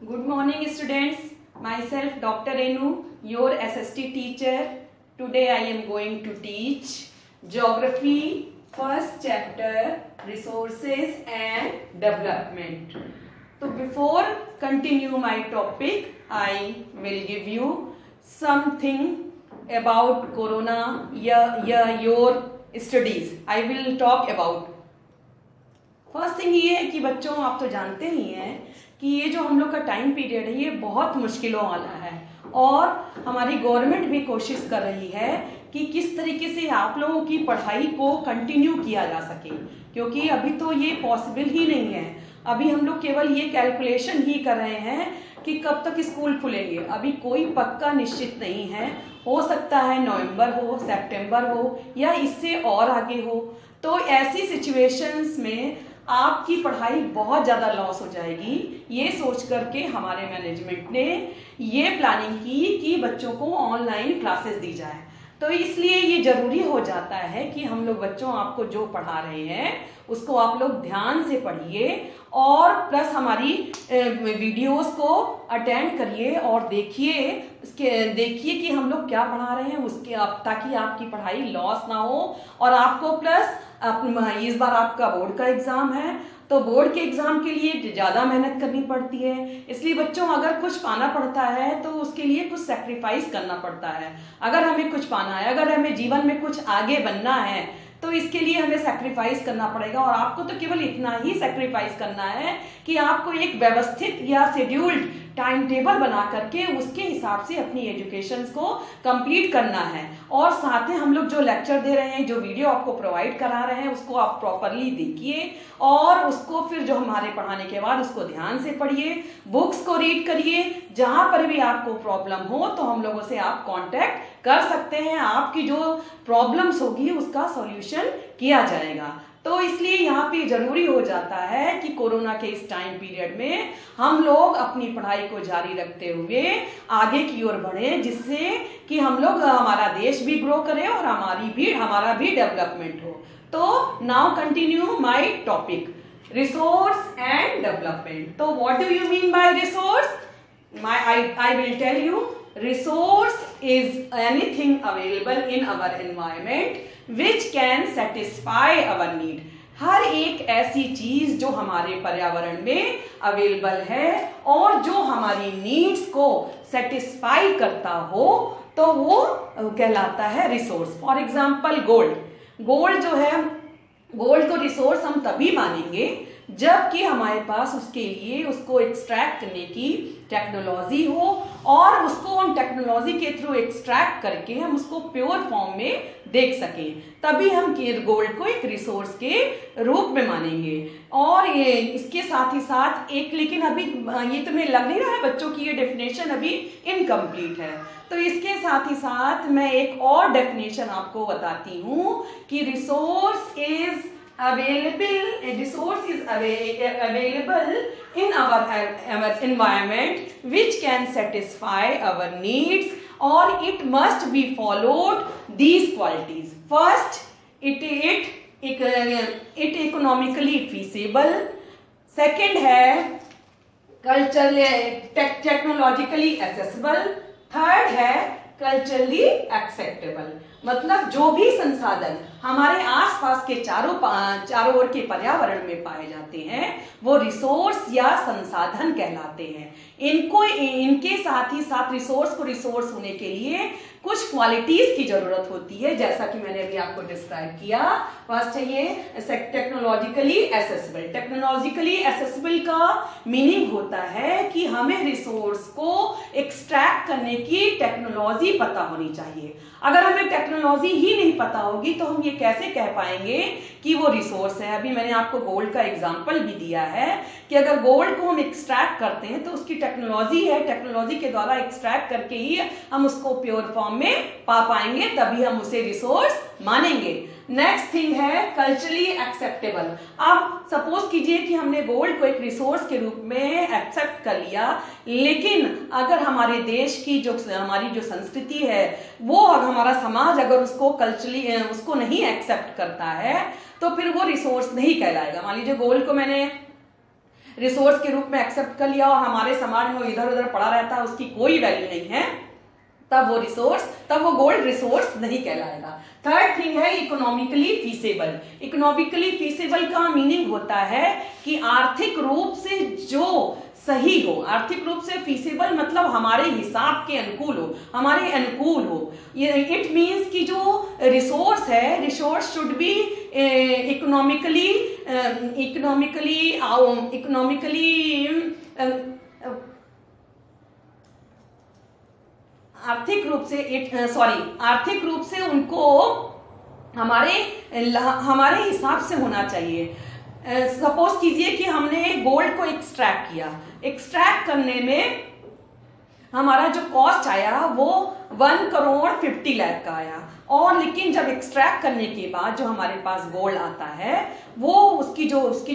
Good morning, students. Myself, Dr. Renu, your SST teacher. Today I am going to teach Geography, first chapter, Resources and Development. So before continue my topic, I will give you something about Corona, your studies. I will talk about. First thing ये है कि बच्चों आप तो जानते ही हैं कि ये जो हम लोग का टाइम पीरियड है ये बहुत मुश्किलों वाला है और हमारी गवर्नमेंट भी कोशिश कर रही है कि किस तरीके से आप लोगों की पढ़ाई को कंटिन्यू किया जा सके, क्योंकि अभी तो ये पॉसिबल ही नहीं है। अभी हम लोग केवल ये कैलकुलेशन ही कर रहे हैं कि कब तक स्कूल खुलेंगे। अभी कोई पक्का निश्चित नहीं है, हो सकता है नवंबर हो, सितंबर हो या इससे और आगे हो। तो ऐसी सिचुएशंस में आपकी पढ़ाई बहुत ज़्यादा लॉस हो जाएगी। ये सोच करके हमारे मैनेजमेंट ने ये प्लानिंग की कि बच्चों को ऑनलाइन क्लासेस दी जाए। तो इसलिए ये ज़रूरी हो जाता है कि हम लोग बच्चों आपको जो पढ़ा रहे हैं उसको आप लोग ध्यान से पढ़िए और प्लस हमारी वीडियोस को अटेंड करिए और देखिए कि हम लोग क्या पढ़ा रहे हैं उसके ताकि आपकी पढ़ाई लॉस ना हो। और आपको प्लस इस बार आपका बोर्ड का एग्जाम है तो बोर्ड के एग्जाम के लिए ज़्यादा मेहनत करनी पड़ती है। इसलिए बच्चों अगर कुछ पाना पड़ता है तो उसके लिए कुछ सेक्रीफाइस करना पड़ता है। अगर हमें कुछ पाना है, अगर हमें जीवन में कुछ आगे बनना है तो इसके लिए हमें सेक्रीफाइस करना पड़ेगा। और आपको तो केवल इतना ही सेक्रीफाइस करना है कि आपको एक व्यवस्थित या शेड्यूल्ड टाइम टेबल बना करके उसके हिसाब से अपनी एजुकेशन को कंप्लीट करना है। और साथ में हम लोग जो लेक्चर दे रहे हैं, जो वीडियो आपको प्रोवाइड करा रहे हैं, उसको आप प्रॉपरली देखिए और उसको फिर जो हमारे पढ़ाने के बाद उसको ध्यान से पढ़िए, बुक्स को रीड करिए। जहां पर भी आपको प्रॉब्लम हो तो हम लोगों से आप कांटेक्ट कर सकते हैं, आपकी जो प्रॉब्लम्स होगी उसका सॉल्यूशन किया जाएगा। तो इसलिए यहाँ पे जरूरी हो जाता है कि कोरोना के इस टाइम पीरियड में हम लोग अपनी पढ़ाई को जारी रखते हुए आगे की ओर बढ़े, जिससे कि हम लोग हमारा देश भी ग्रो करे और हमारा भी डेवलपमेंट हो। तो now continue my topic, resource and development. तो what do you mean by resource? I will tell you, resource is anything available in our environment which can satisfy our need. हर एक ऐसी चीज जो हमारे पर्यावरण में अवेलेबल है और जो हमारी नीड्स को सेटिस्फाई करता हो तो वो कहलाता है रिसोर्स। फॉर एग्जाम्पल गोल्ड जो है, गोल्ड को रिसोर्स हम तभी मानेंगे जबकि हमारे पास उसके लिए उसको एक्सट्रैक्ट करने की टेक्नोलॉजी हो और उसको हम टेक्नोलॉजी के थ्रू एक्सट्रैक्ट करके हम उसको प्योर फॉर्म में देख सकें, तभी हम गोल्ड को एक रिसोर्स के रूप में मानेंगे। और ये इसके साथ ही साथ एक, लेकिन अभी ये तुम्हें लग नहीं रहा है बच्चों की ये डेफिनेशन अभी इनकम्प्लीट है, तो इसके साथ ही साथ मैं एक और डेफिनेशन आपको बताती हूँ कि resource is available in our environment which can satisfy our needs, or it must be followed these qualities. First, it economically feasible. Second है culturally technologically accessible. Third है कल्चरली एक्सेप्टेबल। मतलब जो भी संसाधन हमारे आसपास के चारों ओर के पर्यावरण में पाए जाते हैं वो रिसोर्स या संसाधन कहलाते हैं। इनके साथ ही साथ रिसोर्स को रिसोर्स होने के लिए कुछ क्वालिटीज की जरूरत होती है, जैसा कि मैंने अभी आपको डिस्क्राइब किया। फर्स्ट है ये टेक्नोलॉजिकली एसेसिबल। टेक्नोलॉजिकली एसेसिबल का मीनिंग होता है कि हमें रिसोर्स को एक्सट्रैक्ट करने की टेक्नोलॉजी पता होनी चाहिए। अगर हमें टेक्नोलॉजी ही नहीं पता होगी तो हम ये कैसे कह पाएंगे कि वो रिसोर्स है। अभी मैंने आपको गोल्ड का एग्जांपल भी दिया है कि अगर गोल्ड को हम एक्सट्रैक्ट करते हैं तो उसकी टेक्नोलॉजी है, टेक्नोलॉजी के द्वारा एक्सट्रैक्ट करके ही हम उसको प्योर फॉर्म में पा पाएंगे, तभी हम उसे रिसोर्स मानेंगे। नेक्स्ट थिंग है कल्चरली एक्सेप्टेबल। अब सपोज कीजिए कि हमने गोल्ड को एक रिसोर्स के रूप में एक्सेप्ट कर लिया, लेकिन अगर हमारे देश की हमारी जो संस्कृति है वो हमारा समाज अगर उसको कल्चरली उसको नहीं एक्सेप्ट करता है तो फिर वो रिसोर्स नहीं कहलाएगा। मान लीजिए गोल्ड को मैंने रिसोर्स के रूप में एक्सेप्ट कर लिया और हमारे समाज में वो इधर उधर पड़ा रहता है, उसकी कोई वैल्यू नहीं है, तब वो गोल्ड रिसोर्स नहीं कहलाएगा। थर्ड थिंग है इकोनॉमिकली फीसेबल। इकोनॉमिकली फीसेबल का मीनिंग होता है कि आर्थिक रूप से जो सही हो, आर्थिक रूप से फीसेबल मतलब हमारे हिसाब के अनुकूल हो, हमारे अनुकूल हो। ये इट मीन्स कि जो रिसोर्स है, रिसोर्स शुड बी इकोनॉमिकली आर्थिक रूप से उनको हमारे हिसाब से होना चाहिए। सपोज कीजिए कि हमने गोल्ड को एक्सट्रैक्ट किया, एक्सट्रैक्ट करने में हमारा जो कॉस्ट आया वो 1,50,00,000 का आया, और लेकिन जब एक्सट्रैक्ट करने के बाद जो हमारे पास गोल्ड आता है वो उसकी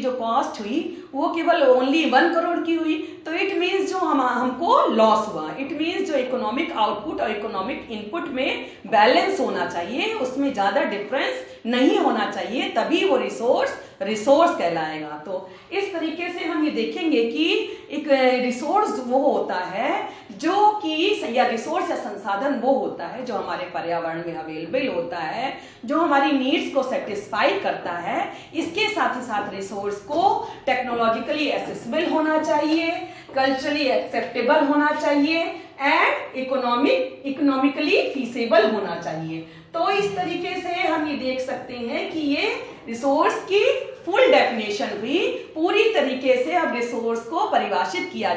जो कॉस्ट हुई वो केवल ओनली 1 करोड़ की हुई। तो इट मीन्स जो हमको लॉस हुआ। इट मीन्स जो इकोनॉमिक आउटपुट और इकोनॉमिक इनपुट में बैलेंस होना चाहिए, उसमें ज्यादा डिफरेंस नहीं होना चाहिए, तभी वो रिसोर्स कहलाएगा। तो इस तरीके से हम ये देखेंगे कि एक रिसोर्स वो होता है जो कि या रिसोर्स या संसाधन वो होता है जो हमारे पर्यावरण में अवेलेबल होता है, जो हमारी नीड्स को सेटिस्फाई करता है। इसके साथ ही साथ रिसोर्स को टेक्नोलॉजिकली एक्सेसिबल होना चाहिए, कल्चरली एक्सेप्टेबल होना चाहिए एंड इकोनॉमिकली फीसेबल होना चाहिए। तो इस तरीके से हम ये देख सकते हैं कि ये रिसोर्स की फुल डेफिनेशन हुई। पूरी तरीके से अब रिसोर्स को परिभाषित किया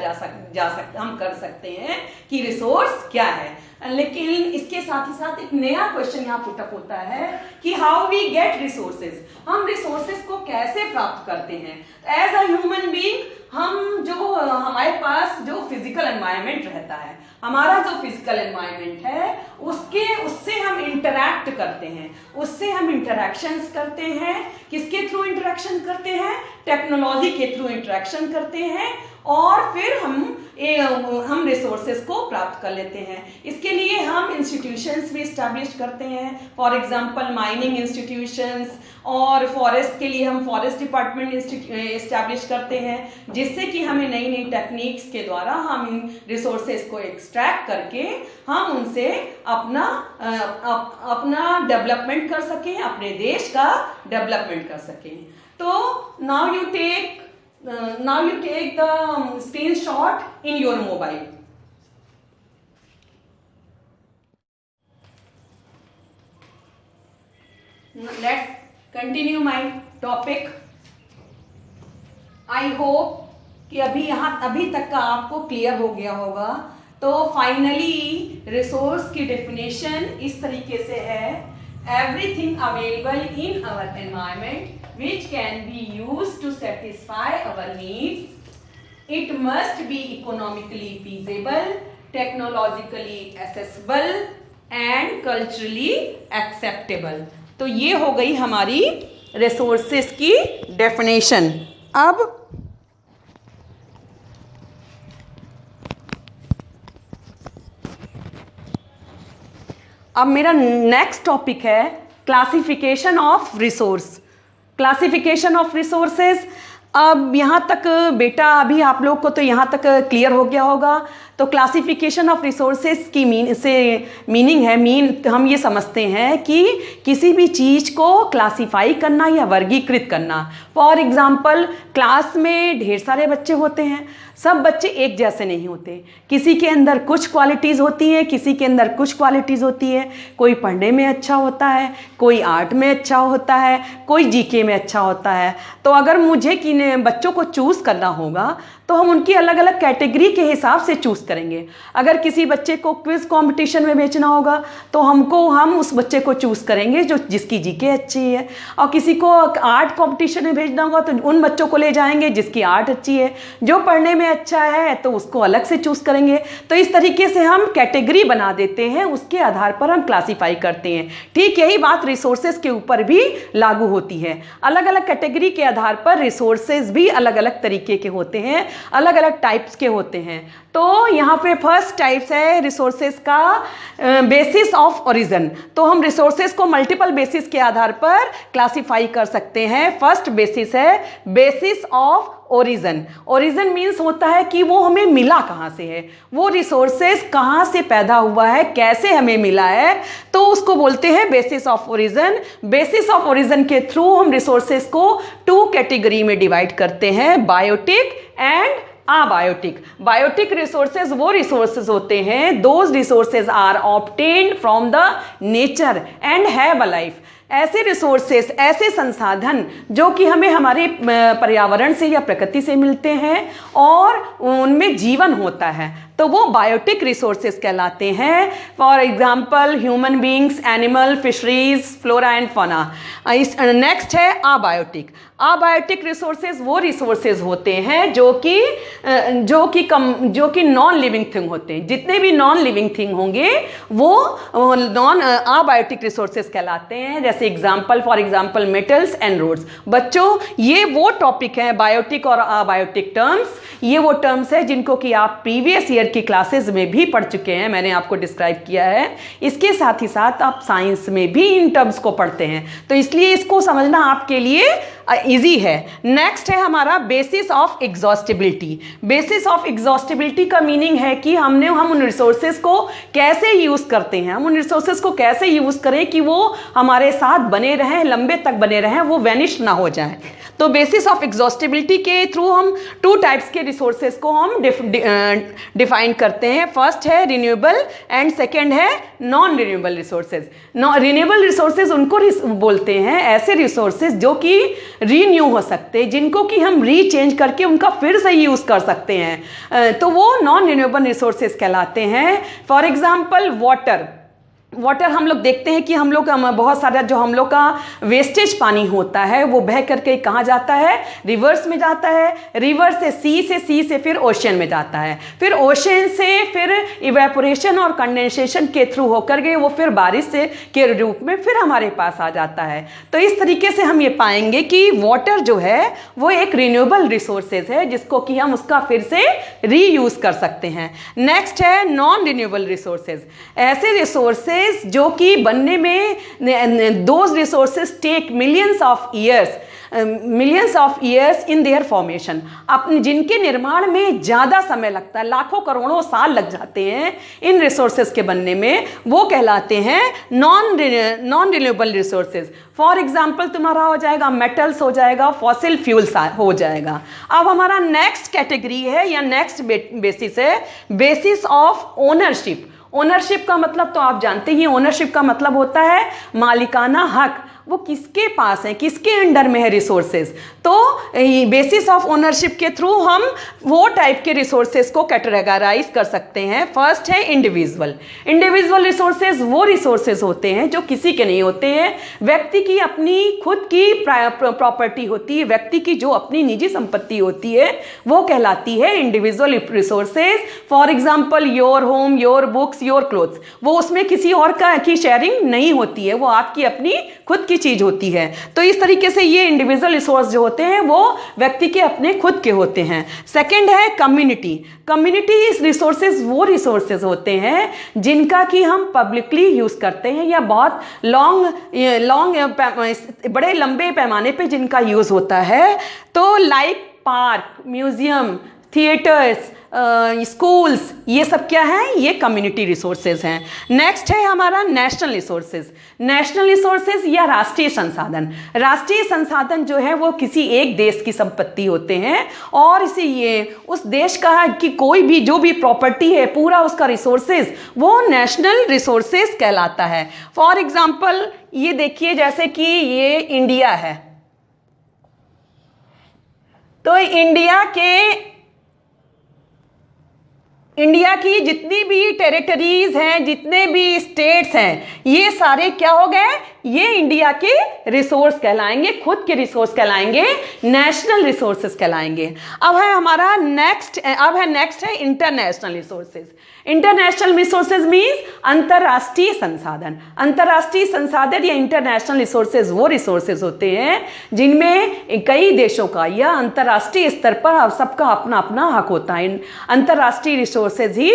हम कर सकते हैं कि रिसोर्स क्या है। लेकिन इसके साथ ही साथ एक नया क्वेश्चन यहाँ पुटअप होता है कि हाउ वी गेट रिसोर्सेज, हम रिसोर्सेज को कैसे प्राप्त करते हैं। एज अ ह्यूमन बीइंग हम जो हमारे पास जो फिजिकल एनवायरनमेंट रहता है, हमारा जो फिजिकल एनवायरनमेंट है उससे हम इंटरैक्ट करते हैं, उससे हम इंटरैक्शंस करते हैं। किसके थ्रू इंटरैक्शन करते हैं? टेक्नोलॉजी के थ्रू इंटरैक्शन करते हैं और फिर हम रिसोर्सेज को प्राप्त कर लेते हैं। इसके लिए हम इंस्टीट्यूशंस भी इस्टेब्लिश करते हैं, फॉर एग्जांपल माइनिंग इंस्टीट्यूशंस, और फॉरेस्ट के लिए हम फॉरेस्ट डिपार्टमेंट इस्टेब्लिश करते हैं, जिससे कि हमें नई नई टेक्निक्स के द्वारा हम इन रिसोर्सेज को एक्सट्रैक्ट करके हम उनसे अपना डेवलपमेंट कर सकें, अपने देश का डेवलपमेंट कर सकें। तो now you take the screenshot in your mobile. Let's continue my topic. I hope कि अभी तक का आपको क्लियर हो गया होगा। तो फाइनली रिसोर्स की डेफिनेशन इस तरीके से है, everything available in our environment which can be used to satisfy our needs. It must be economically feasible, technologically accessible and culturally acceptable. तो ये हो गई हमारी रिसोर्सेस की डेफिनेशन। अब मेरा नेक्स्ट टॉपिक है classification of resource. Classification of resources. अब यहाँ तक बेटा अभी आप लोग को तो यहाँ तक क्लियर हो गया होगा। तो क्लासिफिकेशन ऑफ रिसोर्सेज की मीनिंग है, हम ये समझते हैं कि किसी भी चीज़ को क्लासिफाई करना या वर्गीकृत करना। फॉर एग्जांपल क्लास में ढेर सारे बच्चे होते हैं, सब बच्चे एक जैसे नहीं होते, किसी के अंदर कुछ क्वालिटीज़ होती हैं, किसी के अंदर कुछ क्वालिटीज़ होती है। कोई पढ़ने में अच्छा होता है, कोई आर्ट में अच्छा होता है, कोई जीके में अच्छा होता है। तो अगर मुझे बच्चों को चूज़ करना होगा तो हम उनकी अलग अलग कैटेगरी के हिसाब से चूज़ करेंगे। अगर किसी बच्चे को क्विज कंपटीशन में भेजना होगा तो हम उस बच्चे को चूज़ करेंगे जिसकी जीके अच्छी है, और किसी को आर्ट कंपटीशन में भेजना होगा तो उन बच्चों को ले जाएंगे जिसकी आर्ट अच्छी है। जो पढ़ने में अच्छा है तो उसको अलग से चूज़ करेंगे। तो इस तरीके से हम कैटेगरी बना देते हैं, उसके आधार पर हम क्लासीफाई करते हैं। ठीक यही बात रिसोर्सेज के ऊपर भी लागू होती है। अलग अलग कैटेगरी के आधार पर रिसोर्सेज भी अलग अलग तरीके के होते हैं। अलग अलग टाइप्स के होते हैं। तो यहाँ पे फर्स्ट टाइप्स है रिसोर्सेज का बेसिस ऑफ ओरिजिन। तो हम रिसोर्सेज को मल्टीपल बेसिस के आधार पर क्लासिफाई कर सकते हैं। फर्स्ट बेसिस है basis of origin. Origin means होता है कि वो हमें मिला कहाँ से है, वो रिसोर्सेज कहाँ से पैदा हुआ है, कैसे हमें मिला है, तो उसको बोलते हैं basis of origin. Basis of origin के थ्रू हम रिसोर्सेज को 2 कैटेगरी में डिवाइड करते हैं, biotic and abiotic. Biotic resources वो रिसोर्सेज होते हैं, those resources are obtained from the nature and have a life. ऐसे रिसोर्सेस, ऐसे संसाधन जो कि हमें हमारे पर्यावरण से या प्रकृति से मिलते हैं और उनमें जीवन होता है, तो वो बायोटिक रिसोर्सेज कहलाते हैं। For example human beings, animal, fisheries, flora and fauna. Next है अबायोटिक। अबायोटिक रिसोर्सेज वो रिसोर्सेज होते हैं जो कि नॉन लिविंग थिंग होते हैं। जितने भी नॉन लिविंग थिंग होंगे वो नॉन अबायोटिक रिसोर्सेज कहलाते हैं। जैसे for example metals and rods. बच्चों, ये वो टॉपिक है, बायोटिक और अबायोटिक टर्म्स, ये वो टर्म्स है जिनको कि आप प्रीवियस ईयर की क्लासेस में भी पढ़ चुके हैं, मैंने आपको डिस्क्राइब किया है। इसके साथ ही साथ आप साइंस में भी इन टर्म्स को पढ़ते हैं, तो इसलिए इसको समझना आपके लिए इजी है। नेक्स्ट है हमारा basis of exhaustibility. Basis of exhaustibility का मीनिंग है कि हम उन रिसोर्सेज को कैसे यूज करते हैं, हम उन रिसोर्सेज को कैसे यूज करें कि वो हमारे साथ बने रहें, लंबे तक बने रहें, वो वेनिश ना हो जाए। तो बेसिस ऑफ एग्जॉस्टिबिलिटी के थ्रू हम 2 टाइप्स के रिसोर्सेज को हम डिफाइन करते हैं। फर्स्ट है रिन्यूएबल एंड सेकेंड है non renewable resources. Renewable resources उनको बोलते हैं, ऐसे रिसोर्सेज जो कि रीन्यू हो सकते हैं, जिनको कि हम रीचेंज करके उनका फिर से यूज कर सकते हैं, तो वो नॉन रिन्यूएबल रिसोर्सेज कहलाते हैं। फॉर एग्जाम्पल वाटर हम लोग देखते हैं कि हम लोग बहुत सारा जो हम लोग का वेस्टेज पानी होता है वो बह करके कहाँ जाता है, रिवर्स में जाता है, रिवर से सी से फिर ओशन में जाता है, फिर ओशन से फिर इवेपोरेशन और कंडेंसेशन के थ्रू होकर के वो फिर बारिश से के रूप में फिर हमारे पास आ जाता है। तो इस तरीके से हम ये पाएंगे कि वाटर जो है वो एक रिन्यूएबल रिसोर्सेज है जिसको कि हम उसका फिर से रीयूज कर सकते हैं। नेक्स्ट है नॉन रिन्यूएबल रिसोर्सेज। ऐसे रिसोर्सेज जो कि बनने में those resources take millions of years in their formation. अपने जिनके निर्माण में ज़्यादा समय लगता है, लाखों करोड़ों साल लग जाते हैं इन रिसोर्सेज के बनने में, वो कहलाते हैं non renewable resources. For example तुम्हारा हो जाएगा मेटल्स, हो जाएगा फॉसिल फ्यूल्स हो जाएगा। अब हमारा नेक्स्ट कैटेगरी है या नेक्स्ट बेसिस है बेसिस ऑफ ओनरशिप। ओनरशिप का मतलब तो आप जानते ही, ओनरशिप का मतलब होता है मालिकाना हक। वो किसके पास है, किसके अंडर में है रिसोर्सेज। तो बेसिस ऑफ ओनरशिप के थ्रू हम वो टाइप के रिसोर्सेज को कैटेगराइज कर सकते हैं। फर्स्ट है इंडिविजुअल। इंडिविजुअल रिसोर्सेज वो रिसोर्सेज होते हैं जो किसी के नहीं होते हैं, व्यक्ति की अपनी खुद की प्रॉपर्टी होती है, व्यक्ति की जो अपनी निजी संपत्ति होती है वो कहलाती है individual resources. For example your home, your books, your clothes, वो उसमें किसी और की शेयरिंग नहीं होती है, वो आपकी अपनी खुद की चीज होती है। तो इस तरीके से ये इंडिविजुअल रिसोर्स जो होते हैं वो व्यक्ति के अपने खुद के होते हैं। सेकंड है कम्युनिटी। कम्युनिटी रिसोर्सेज वो रिसोर्सेज होते हैं जिनका कि हम पब्लिकली यूज करते हैं या बहुत बड़े लंबे पैमाने पे जिनका यूज होता है। तो like park, museum, theatres, schools, ये सब क्या है, ये कम्युनिटी रिसोर्सेज हैं। नेक्स्ट है हमारा नेशनल रिसोर्सेज। नेशनल रिसोर्सेज या राष्ट्रीय संसाधन। राष्ट्रीय संसाधन जो है वो किसी एक देश की संपत्ति होते हैं और इसी ये उस देश का कि कोई भी जो भी प्रॉपर्टी है पूरा उसका रिसोर्सेज वो नेशनल रिसोर्सेज कहलाता है। फॉर एग्जाम्पल ये देखिए, जैसे कि ये इंडिया है, तो इंडिया की जितनी भी टेरिटरीज हैं, जितने भी स्टेट्स हैं, ये सारे क्या हो गए, ये इंडिया के रिसोर्स कहलाएंगे, खुद के रिसोर्स कहलाएंगे, नेशनल रिसोर्सेज कहलाएंगे। अब है नेक्स्ट है international resources. International resources means अंतरराष्ट्रीय संसाधन। अंतरराष्ट्रीय संसाधन या इंटरनेशनल रिसोर्सेज वो रिसोर्सेज होते हैं जिनमें कई देशों का या अंतरराष्ट्रीय स्तर पर सबका अपना अपना हक होता है। अंतरराष्ट्रीय रिसोर्सेज ही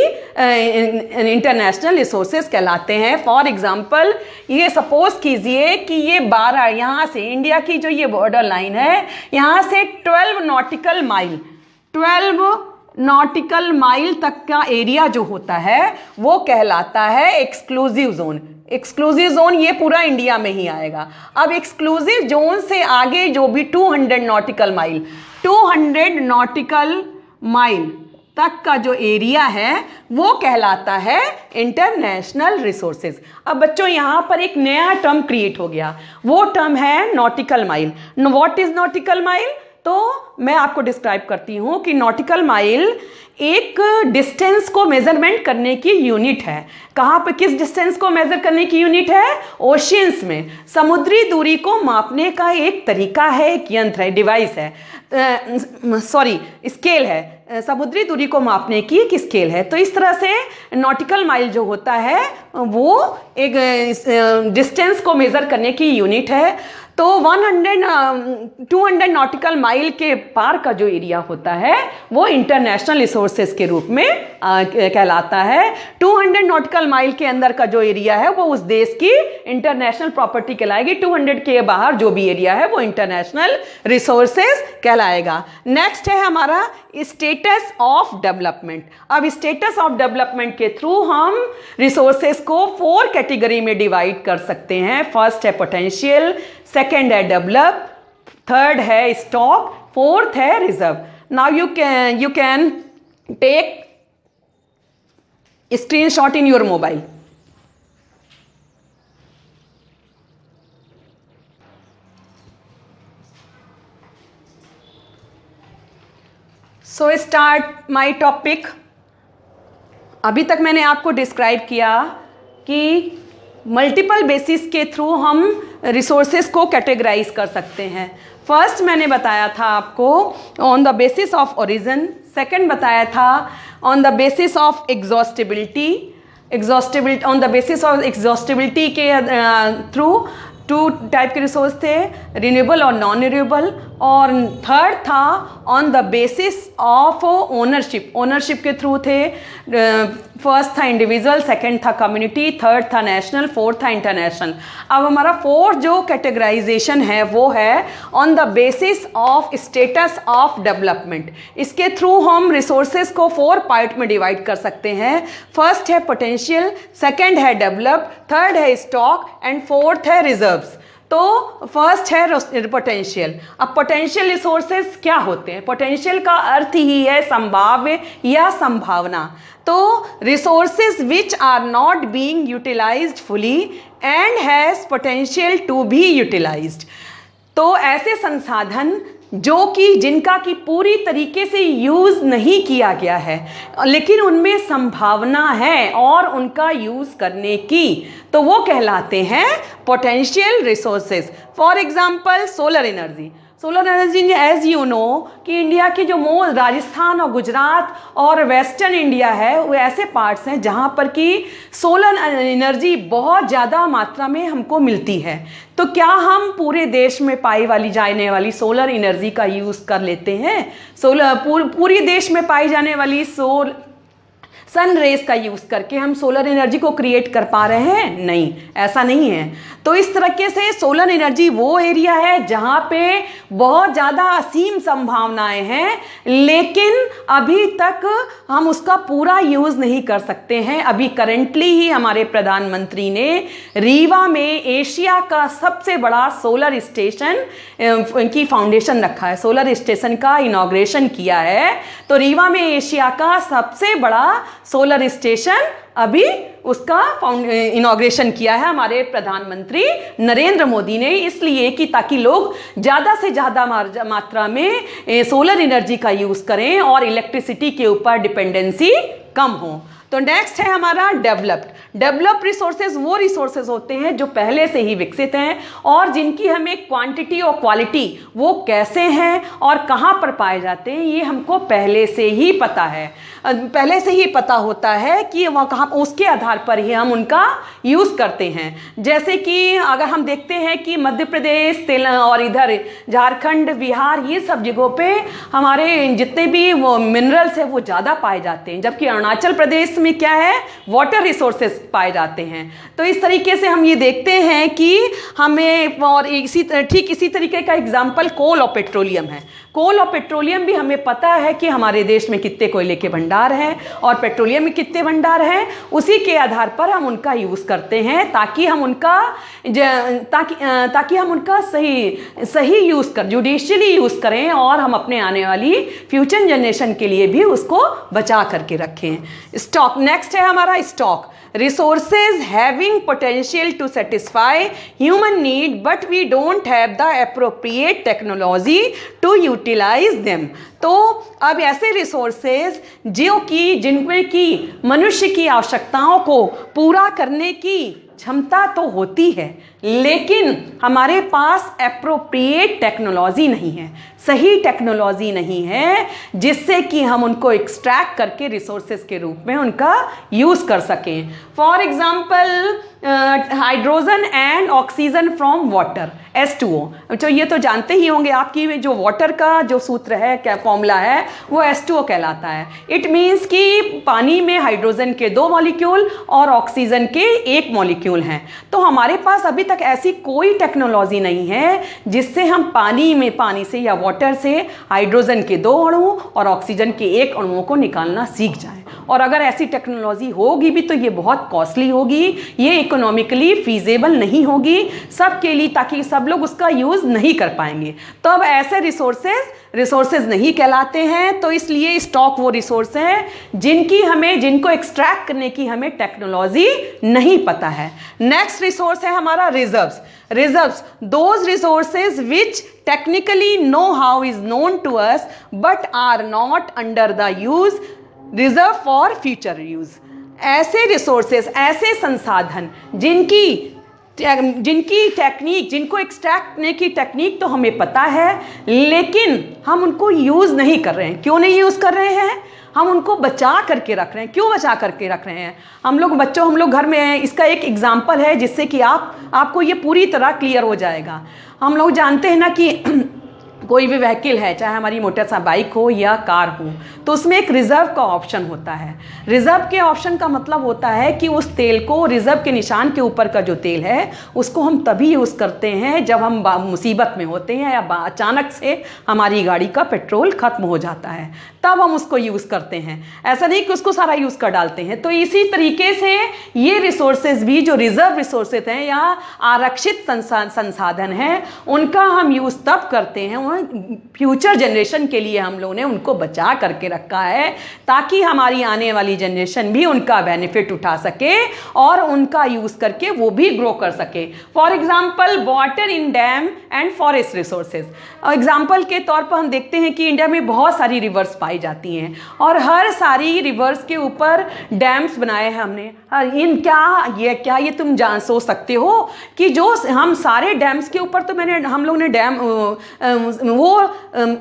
इंटरनेशनल रिसोर्सेज कहलाते हैं। फॉर एग्जाम्पल, ये सपोज कीजिए कि ये 12 यहाँ से इंडिया की जो ये बॉर्डर लाइन है, यहाँ से 12 नॉटिकल माइल तक का एरिया जो होता है वो कहलाता है एक्सक्लूसिव जोन। एक्सक्लूसिव जोन ये पूरा इंडिया में ही आएगा। अब एक्सक्लूसिव जोन से आगे जो भी 200 नॉटिकल माइल तक का जो एरिया है वो कहलाता है इंटरनेशनल रिसोर्सेज। अब बच्चों यहाँ पर एक नया टर्म क्रिएट हो गया, वो टर्म है nautical mile. What is nautical mile? तो मैं आपको डिस्क्राइब करती हूँ कि नॉटिकल माइल एक डिस्टेंस को मेजरमेंट करने की यूनिट है। कहाँ पे, किस डिस्टेंस को मेजर करने की यूनिट है? ओशियंस में। समुद्री दूरी को मापने का एक तरीका है, एक यंत्र है, डिवाइस है, स्केल है। समुद्री दूरी को मापने की एक स्केल है। तो इस तरह से नॉटिकल माइल जो होता है वो एक डिस्टेंस को मेजर करने की यूनिट है। तो 200 नॉटिकल माइल के पार का जो एरिया होता है वो इंटरनेशनल रिसोर्सेज के रूप में कहलाता है। 200 नॉटिकल माइल के अंदर का जो एरिया है वो उस देश की इंटरनेशनल प्रॉपर्टी कहलाएगी। 200 के बाहर जो भी एरिया है वो इंटरनेशनल रिसोर्सेज कहलाएगा। नेक्स्ट है हमारा स्टेटस ऑफ डेवलपमेंट। अब स्टेटस ऑफ डेवलपमेंट के थ्रू हम रिसोर्सेज को 4 कैटेगरी में डिवाइड कर सकते हैं। फर्स्ट है पोटेंशियल, सेकेंड है डेवलप, थर्ड है स्टॉक, फोर्थ है reserve. Now you can take screenshot in your mobile. So start my topic. अभी तक मैंने आपको डिस्क्राइब किया कि मल्टीपल बेसिस के थ्रू हम रिसोर्सेज को कैटेगराइज कर सकते हैं। फर्स्ट मैंने बताया था आपको on the basis of origin, second बताया था on the basis of exhaustibility on the basis of exhaustibility के थ्रू 2 टाइप के रिसोर्स थे, रिन्यूएबल और नॉन रिन्यूएबल। और थर्ड था on the basis of ownership के थ्रू थे। फर्स्ट था इंडिविजुअल, सेकंड था कम्युनिटी, थर्ड था नेशनल, फोर्थ था इंटरनेशनल। अब हमारा फोर्थ जो कैटेगराइजेशन है वो है on the basis of status of development. इसके थ्रू हम रिसोर्सेज को 4 पार्ट में डिवाइड कर सकते हैं। फर्स्ट है पोटेंशियल, सेकंड है डेवलप, थर्ड है स्टॉक एंड फोर्थ है रिजर्व्स। तो फर्स्ट है पोटेंशियल। अब पोटेंशियल रिसोर्सेज क्या होते हैं? पोटेंशियल का अर्थ ही है संभाव्य या संभावना। तो resources which are not being utilised fully and has potential to be utilised. तो ऐसे संसाधन जो कि जिनका कि पूरी तरीके से यूज़ नहीं किया गया है लेकिन उनमें संभावना है और उनका यूज़ करने की, तो वो कहलाते हैं potential resources. For example solar energy. Solar energy as you know कि इंडिया के जो राजस्थान और गुजरात और वेस्टर्न इंडिया है वो ऐसे पार्ट्स हैं जहाँ पर कि सोलर एनर्जी बहुत ज़्यादा मात्रा में हमको मिलती है। तो क्या हम पूरे देश में पाई जाने वाली सोलर एनर्जी का यूज़ कर लेते हैं? पूरी देश में पाई जाने वाली सन रेज का यूज़ करके हम सोलर एनर्जी को क्रिएट कर पा रहे हैं? नहीं, ऐसा नहीं है। तो इस तरीके से सोलर एनर्जी वो एरिया है जहाँ पे बहुत ज़्यादा असीम संभावनाएं हैं लेकिन अभी तक हम उसका पूरा यूज़ नहीं कर सकते हैं। अभी करेंटली ही हमारे प्रधानमंत्री ने रीवा में एशिया का सबसे बड़ा सोलर स्टेशन की फाउंडेशन रखा है, सोलर स्टेशन का इनॉग्रेशन किया है। तो रीवा में एशिया का सबसे बड़ा सोलर स्टेशन अभी उसका इनॉग्रेशन किया है हमारे प्रधानमंत्री नरेंद्र मोदी ने, इसलिए कि ताकि लोग ज़्यादा से ज़्यादा मात्रा में सोलर एनर्जी का यूज़ करें और इलेक्ट्रिसिटी के ऊपर डिपेंडेंसी कम हो। तो नेक्स्ट है हमारा डेवलप्ड। डेवलप्ड रिसोर्सेज वो रिसोर्सेज होते हैं जो पहले से ही विकसित हैं और जिनकी हमें क्वांटिटी और क्वालिटी वो कैसे हैं और कहाँ पर पाए जाते हैं ये हमको पहले से ही पता है, पहले से ही पता होता है कि वह कहाँ, उसके आधार पर ही हम उनका यूज़ करते हैं। जैसे कि अगर हम देखते हैं कि मध्य प्रदेश, तेलंगाना और इधर झारखंड, बिहार, ये सब जगहों पे हमारे जितने भी वो मिनरल्स हैं वो ज़्यादा पाए जाते हैं, जबकि अरुणाचल प्रदेश में क्या है, वाटर रिसोर्सेज पाए जाते हैं। तो इस तरीके से हम ये देखते हैं कि हमें, और ठीक इसी तरीके का एग्जाम्पल कोल और पेट्रोलियम है। कोल और पेट्रोलियम भी हमें पता है कि हमारे देश में कितने कोयले के भंडार हैं और पेट्रोलियम में कितने भंडार हैं, उसी के आधार पर हम उनका यूज़ करते हैं ताकि हम उनका सही यूज़ कर, जुडिशियली यूज़ करें और हम अपने आने वाली फ्यूचर जनरेशन के लिए भी उसको बचा करके रखें। स्टॉक, नेक्स्ट है हमारा stock. Resources having potential to satisfy human need but we don't have the appropriate technology to utilize them। तो अब ऐसे रिसोर्सेज जिनमें की मनुष्य की आवश्यकताओं को पूरा करने की क्षमता तो होती है लेकिन हमारे पास एप्रोप्रिएट टेक्नोलॉजी नहीं है, सही टेक्नोलॉजी नहीं है जिससे कि हम उनको एक्सट्रैक्ट करके रिसोर्सेज के रूप में उनका यूज़ कर सकें। For example hydrogen and oxygen from water, H2O। तो ये तो जानते ही होंगे आपकी, जो वाटर का जो सूत्र है, क्या फॉर्मूला है, वो H2O कहलाता है। इट मीन्स कि पानी में हाइड्रोजन के 2 मॉलिक्यूल और ऑक्सीजन के 1 मॉलिक्यूल हैं। तो हमारे पास अभी तक ऐसी कोई टेक्नोलॉजी नहीं है जिससे हम पानी से या वाटर से हाइड्रोजन के 2 अणुओं और ऑक्सीजन के 1 अणुओं को निकालना सीख जाएं। और अगर ऐसी टेक्नोलॉजी होगी भी तो ये बहुत कॉस्टली होगी, ये इकोनॉमिकली फीजेबल नहीं होगी सबके लिए, ताकि सब लोग उसका यूज़ नहीं कर पाएंगे। तो अब ऐसे रिसोर्सेज नहीं कहलाते हैं। तो इसलिए स्टॉक वो रिसोर्स हैं जिनको एक्सट्रैक्ट करने की हमें टेक्नोलॉजी नहीं पता है। नेक्स्ट रिसोर्स है हमारा reserves, those resources which technically know how is known to us but are not under the use reserve for future use. ऐसे रिसोर्सेज, ऐसे संसाधन जिनकी टेक्निक, जिनको एक्सट्रैक्ट करने की टेक्निक तो हमें पता है लेकिन हम उनको यूज़ नहीं कर रहे हैं। क्यों नहीं यूज़ कर रहे हैं? हम उनको बचा करके रख रहे हैं। क्यों बचा करके रख रहे हैं? हम लोग घर में हैं। इसका एक एग्जाम्पल है जिससे कि आपको ये पूरी तरह क्लियर हो जाएगा। हम लोग जानते हैं ना कि कोई भी व्हीकल है, चाहे हमारी मोटर बाइक हो या कार हो, तो उसमें एक रिजर्व का ऑप्शन होता है। रिजर्व के ऑप्शन का मतलब होता है कि उस तेल को, रिजर्व के निशान के ऊपर का जो तेल है उसको हम तभी यूज़ करते हैं जब हम मुसीबत में होते हैं या अचानक से हमारी गाड़ी का पेट्रोल खत्म हो जाता है, तब हम उसको यूज़ करते हैं। ऐसा नहीं कि उसको सारा यूज़ कर डालते हैं। तो इसी तरीके से ये रिसोर्सेज भी जो रिजर्व रिसोर्सेज हैं या आरक्षित संसाधन हैं, उनका हम यूज़ तब करते हैं, फ्यूचर जनरेशन के लिए हम लोगों ने उनको बचा करके रखा है ताकि हमारी आने वाली जनरेशन भी उनका बेनिफिट उठा सके और उनका यूज़ करके वो भी ग्रो कर सके। For example water in dam and forest resources. Example के तौर पर हम देखते हैं कि इंडिया में बहुत सारी रिवर्स पाई जाती हैं और हर सारी रिवर्स के ऊपर डैम्स बनाए हैं हमने। क्या ये तुम सोच सकते हो कि जो हम सारे डैम्स के ऊपर, तो हम लोग ने डैम वो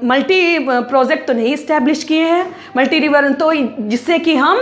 मल्टी प्रोजेक्ट तो नहीं इस्टेब्लिश किए हैं, मल्टी रिवर, तो जिससे कि हम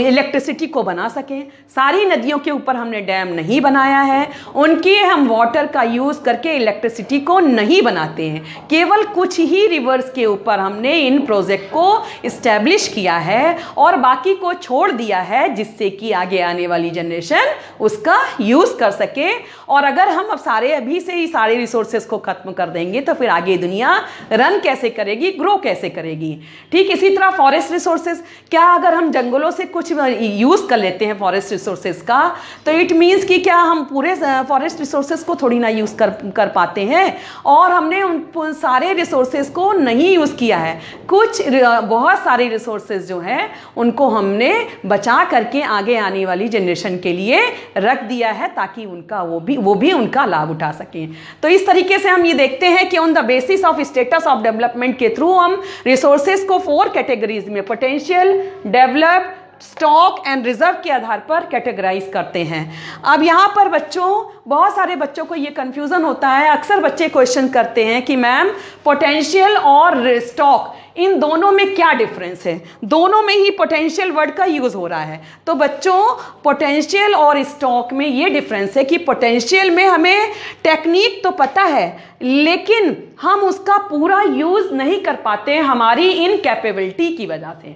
इलेक्ट्रिसिटी को बना सकें। सारी नदियों के ऊपर हमने डैम नहीं बनाया है, उनके हम वाटर का यूज़ करके इलेक्ट्रिसिटी को नहीं बनाते हैं। केवल कुछ ही रिवर्स के ऊपर हमने इन प्रोजेक्ट को इस्टेब्लिश किया है और बाकी को छोड़ दिया है जिससे कि आगे आने वाली जनरेशन उसका यूज़ कर सके। और अगर हम अब अभी से ही सारे रिसोर्सेज को ख़त्म कर देंगे तो फिर आगे दुनिया रन कैसे करेगी, ग्रो कैसे करेगी। ठीक इसी तरह फॉरेस्ट रिसोर्सेज, क्या अगर हम जंगलों से कुछ यूज़ कर लेते हैं फॉरेस्ट रिसोर्सेज का, तो इट मीन्स कि क्या हम पूरे फॉरेस्ट रिसोर्सेज को थोड़ी ना यूज़ कर पाते हैं। और हमने उन सारे रिसोर्सेज को नहीं यूज़ किया है। बहुत सारे रिसोर्सेज जो हैं उनको हमने बचा करके आगे आने वाली जनरेशन के लिए रख दिया है ताकि उनका वो भी उनका लाभ उठा सकें। तो इस तरीके से हम ये देखते हैं कि on the basis of status of development के थ्रू हम रिसोर्सेज को 4 कैटेगरीज में, potential, developed, stock and reserve के आधार पर कैटेगराइज करते हैं। अब यहाँ पर बच्चों, बहुत सारे बच्चों को ये कन्फ्यूज़न होता है। अक्सर बच्चे क्वेश्चन करते हैं कि मैम पोटेंशियल और स्टॉक, इन दोनों में क्या डिफरेंस है? दोनों में ही पोटेंशियल वर्ड का यूज़ हो रहा है। तो बच्चों, पोटेंशियल और स्टॉक में ये डिफरेंस है कि पोटेंशियल में हमें टेक्निक तो पता है, लेकिन हम उसका पूरा यूज़ नहीं कर पाते हमारी इनकैपेबिलिटी की वजह से।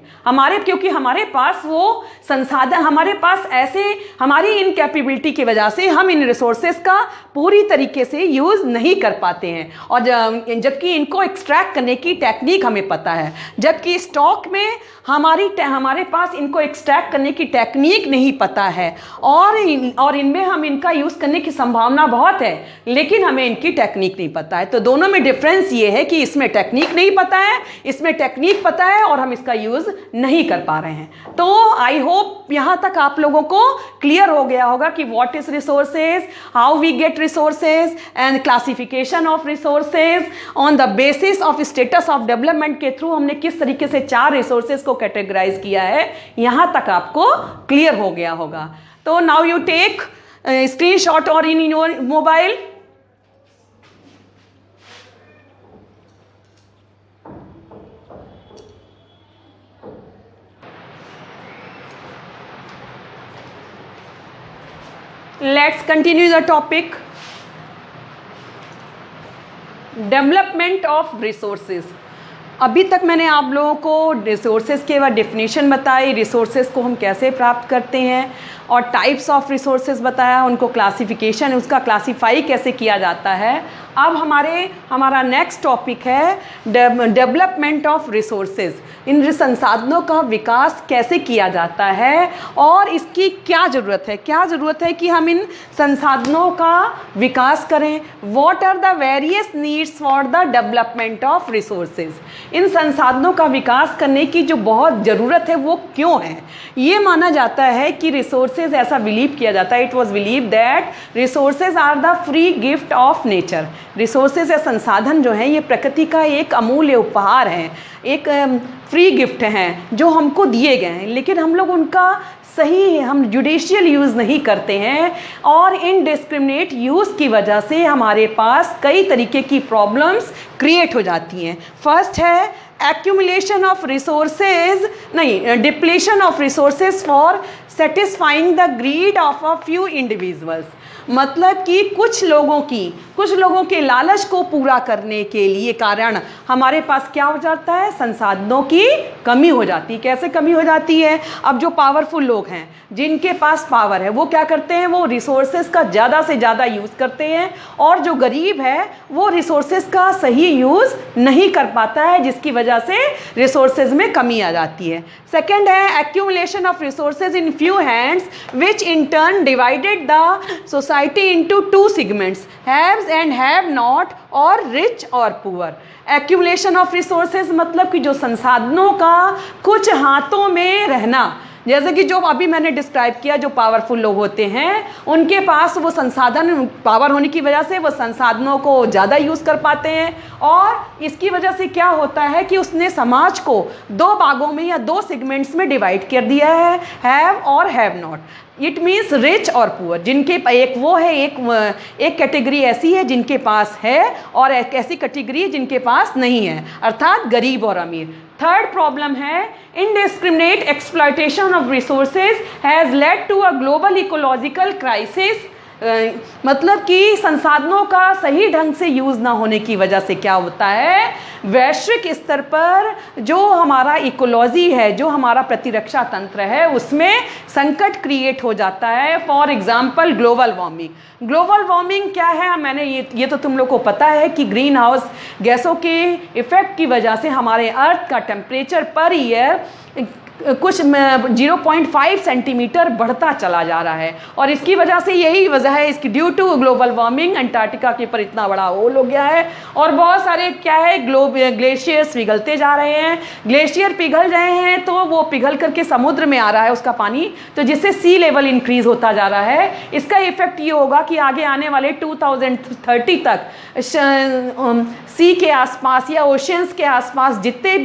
क्योंकि हमारे पास वो संसाधन, हमारे पास ऐसे, हमारी इनकैपेबिलिटी की वजह से हम इन रिसोर्सेज का पूरी तरीके से यूज़ नहीं कर पाते हैं। और जबकि इनको एक्सट्रैक्ट करने की टेक्निक हमें पता है, जबकि स्टॉक में हमारे पास इनको एक्सट्रैक्ट करने की टेक्निक नहीं पता है, और इनमें हम इनका यूज़ करने की संभावना बहुत है, लेकिन हमें इनकी टेक्निक नहीं पता है। तो दोनों में डिफरेंस ये है कि इसमें टेक्निक नहीं पता है, इसमें टेक्निक पता है और हम इसका यूज़ नहीं कर पा रहे हैं। तो आई होप यहाँ तक आप लोगों को क्लियर हो गया होगा कि what is resources, how we get resources and classification of resources on the basis of status of development के थ्रू हमने किस तरीके से 4 रिसोर्सेज को कैटेगराइज किया है, यहाँ तक आपको क्लियर हो गया होगा। तो नाउ यू टेक स्क्रीनशॉट और इन your mobile. Let's continue the topic. Development of resources. अभी तक मैंने आप लोगों को रिसोर्सेज के बाद डेफिनेशन बताई, रिसोर्सेज को हम कैसे प्राप्त करते हैं, और टाइप्स ऑफ रिसोर्सेज बताया, उनको क्लासिफिकेशन, उसका क्लासीफाई कैसे किया जाता है। अब हमारा नेक्स्ट टॉपिक है डेवलपमेंट ऑफ रिसोर्सेज। इन संसाधनों का विकास कैसे किया जाता है और इसकी क्या ज़रूरत है कि हम इन संसाधनों का विकास करें। What are the various needs for the development of resources. इन संसाधनों का विकास करने की जो बहुत ज़रूरत है वो क्यों है? ये माना जाता है कि रिसोर्सेज, ऐसा बिलीव किया जाता है, it was believe that resources are the free gift of nature. Resources या संसाधन जो हैं ये प्रकृति का एक अमूल्य उपहार है, एक फ्री गिफ्ट हैं जो हमको दिए गए हैं, लेकिन हम लोग उनका हम जुडिशियल यूज़ नहीं करते हैं, और इनडिस्क्रिमिनेट यूज़ की वजह से हमारे पास कई तरीके की प्रॉब्लम्स क्रिएट हो जाती हैं। फर्स्ट है accumulation of resources, depletion of resources for satisfying the greed of a few individuals. मतलब कि कुछ लोगों के लालच को पूरा करने के लिए कारण हमारे पास क्या हो जाता है? संसाधनों की कमी हो जाती है। कैसे कमी हो जाती है? अब जो पावरफुल लोग हैं, जिनके पास पावर है, वो क्या करते हैं? वो रिसोर्सेज का ज़्यादा से ज़्यादा यूज़ करते हैं, और जो गरीब है वो रिसोर्सेज का सही यूज़ नहीं कर पाता है, जिसकी वजह से रिसोर्सेज में कमी आ जाती है। सेकेंड है accumulation of resources in few hands which in turn divided the society into 2 segments, haves and have not, और रिच और पुअर। एक्यूमुलेशन ऑफ रिसोर्सेज मतलब कि जो संसाधनों का कुछ हाथों में रहना, जैसे कि जो अभी मैंने डिस्क्राइब किया, जो पावरफुल लोग होते हैं उनके पास वो संसाधन, पावर होने की वजह से वो संसाधनों को ज़्यादा यूज़ कर पाते हैं, और इसकी वजह से क्या होता है कि उसने समाज को 2 भागों में या 2 सेगमेंट्स में डिवाइड कर दिया है, हैव और have not. It means rich और पुअर, जिनके एक कैटेगरी ऐसी है जिनके पास है, और एक ऐसी कैटेगरी जिनके पास नहीं है, अर्थात गरीब और अमीर। थर्ड प्रॉब्लम है indiscriminate exploitation of resources has led to a global ecological crisis। मतलब कि संसाधनों का सही ढंग से यूज़ ना होने की वजह से क्या होता है? वैश्विक स्तर पर जो हमारा इकोलॉजी है, जो हमारा प्रतिरक्षा तंत्र है, उसमें संकट क्रिएट हो जाता है। फॉर एग्जाम्पल ग्लोबल वार्मिंग क्या है? मैंने ये तो तुम लोग को पता है कि ग्रीन हाउस गैसों के इफेक्ट की वजह से हमारे अर्थ का टेम्परेचर पर ईयर कुछ 0.5 सेंटीमीटर बढ़ता चला जा रहा है, और इसकी वजह से यही वजह है, इसकी due to global warming Antarctica के ऊपर इतना बड़ा होल हो गया है, और बहुत सारे क्या है ग्लेशियर्स पिघलते जा रहे हैं। ग्लेशियर पिघल रहे हैं तो वो पिघल करके समुद्र में आ रहा है उसका पानी, तो जिससे सी लेवल इंक्रीज होता जा रहा है। इसका इफेक्ट ये होगा कि आगे आने वाले 2030 तक सी के आसपास या ओशियंस के आसपास जितने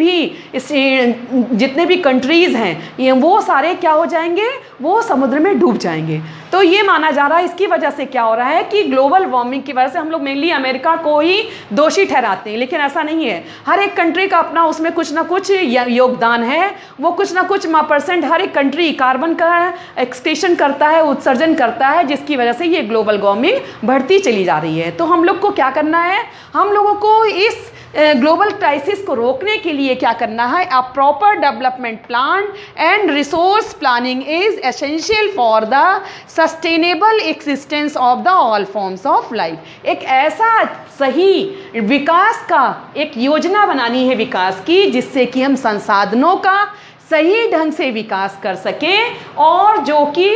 भी कंट्री ट्रीज़ हैं ये वो सारे क्या हो जाएंगे, वो समुद्र में डूब जाएंगे। तो ये माना जा रहा है इसकी वजह से क्या हो रहा है कि ग्लोबल वार्मिंग की वजह से हम लोग मेनली अमेरिका को ही दोषी ठहराते हैं, लेकिन ऐसा नहीं है। हर एक कंट्री का अपना उसमें कुछ ना कुछ योगदान है, वो कुछ ना कुछ % हर एक कंट्री कार्बन का एक्सक्रीशन करता है, उत्सर्जन करता है, जिसकी वजह से ये ग्लोबल वार्मिंग बढ़ती चली जा रही है। तो हम लोग को क्या करना है, हम लोगों को इस ग्लोबल क्राइसिस को रोकने के लिए क्या करना है, a proper development plan and resource planning is essential for the sustainable existence of the all forms of life. एक ऐसा सही विकास का एक योजना बनानी है विकास की, जिससे कि हम संसाधनों का सही ढंग से विकास कर सकें और जो कि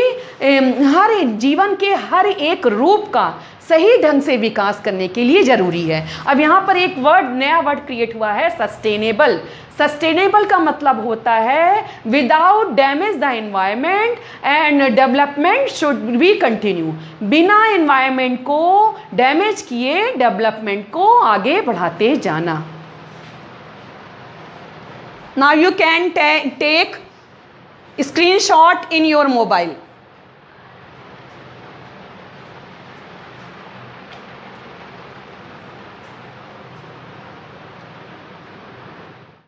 हर जीवन के हर एक रूप का सही ढंग से विकास करने के लिए जरूरी है। अब यहाँ पर एक नया वर्ड क्रिएट हुआ है, सस्टेनेबल। सस्टेनेबल का मतलब होता है without damage the environment and development should be continue. बिना एनवायरमेंट को डैमेज किए डेवलपमेंट को आगे बढ़ाते जाना। Now you can take screenshot in your mobile.